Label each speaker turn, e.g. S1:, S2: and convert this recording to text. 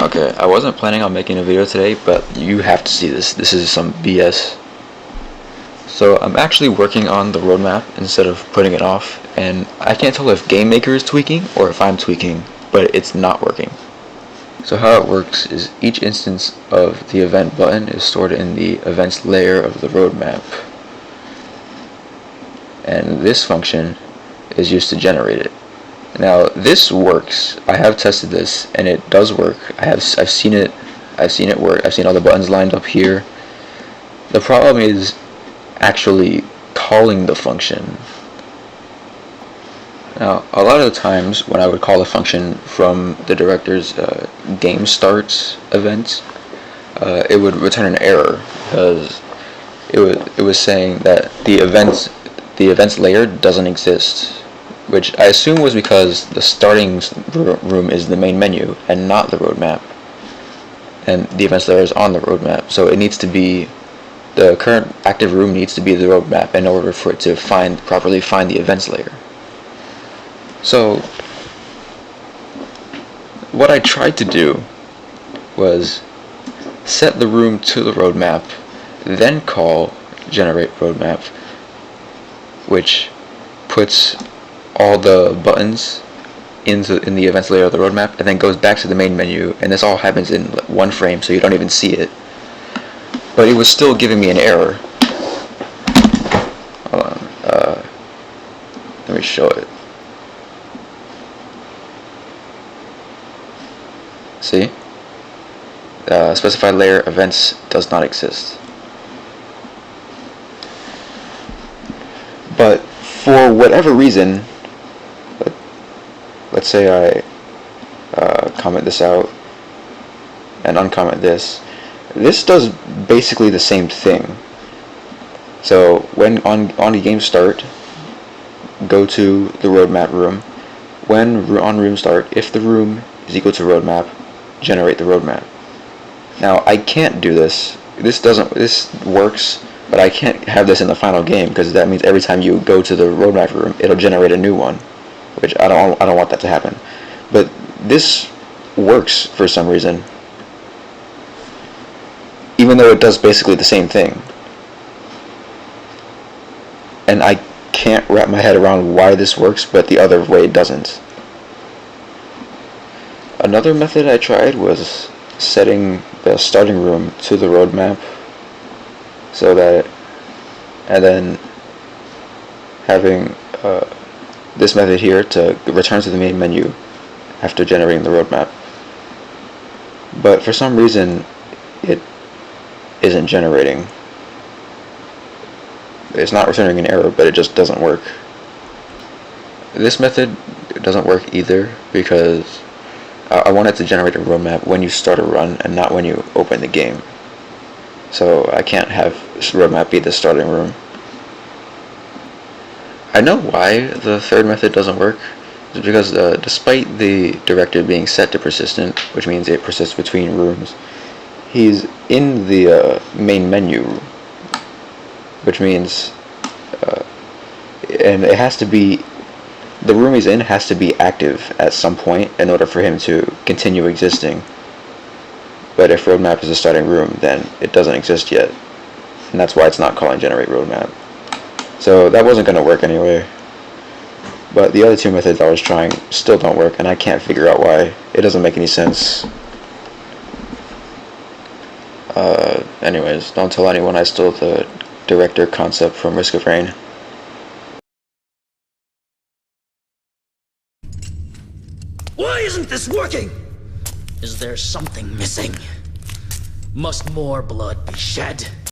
S1: Okay, I wasn't planning on making a video today, but you have to see this. This is some BS. So I'm actually working on the roadmap instead of putting it off, and I can't tell if Game Maker is tweaking or if I'm tweaking, but it's not working. So how it works is each instance of the event button is stored in the events layer of the roadmap, and this function is used to generate it. Now this works. I have tested this and it does work. I've seen it work. I've seen all the buttons lined up here. The problem is actually calling the function. Now a lot of the times when I would call a function from the director's game starts event, it would return an error because it was saying that the events layer doesn't exist, which I assume was because the starting room is the main menu and not the roadmap, and the events layer is on the roadmap, so it needs to be, the current active room needs to be the roadmap in order for it to properly find the events layer. So what I tried to do was set the room to the roadmap, then call generate roadmap, which puts all the buttons in the events layer of the roadmap, and then goes back to the main menu, and this all happens in one frame, so you don't even see it. But it was still giving me an error. Hold on, let me show it. See? Specified layer events does not exist. But for whatever reason, let's say I comment this out and uncomment this. This does basically the same thing. So when on the game start, go to the roadmap room. When on room start, if the room is equal to roadmap, generate the roadmap. Now I can't do this. This works, but I can't have this in the final game because that means every time you go to the roadmap room, it'll generate a new one, which I don't want that to happen. But this works for some reason, even though it does basically the same thing. And I can't wrap my head around why this works, but the other way doesn't. Another method I tried was setting the starting room to the roadmap, so that, and then having this method here to return to the main menu after generating the roadmap. But for some reason it isn't generating. It's not returning an error, but it just doesn't work. This method doesn't work either because I want it to generate a roadmap when you start a run and not when you open the game. So I can't have roadmap be the starting room. I know why the third method doesn't work. It's because despite the director being set to persistent, which means it persists between rooms, he's in the main menu, which means and it has to be, the room he's in has to be active at some point in order for him to continue existing. But if roadmap is the starting room, then it doesn't exist yet, and that's why it's not calling generate roadmap. So that wasn't going to work anyway. But the other two methods I was trying still don't work, and I can't figure out why. It doesn't make any sense. Anyways, don't tell anyone I stole the director concept from Risk of Rain.
S2: Why isn't this working? Is there something missing? Must more blood be shed?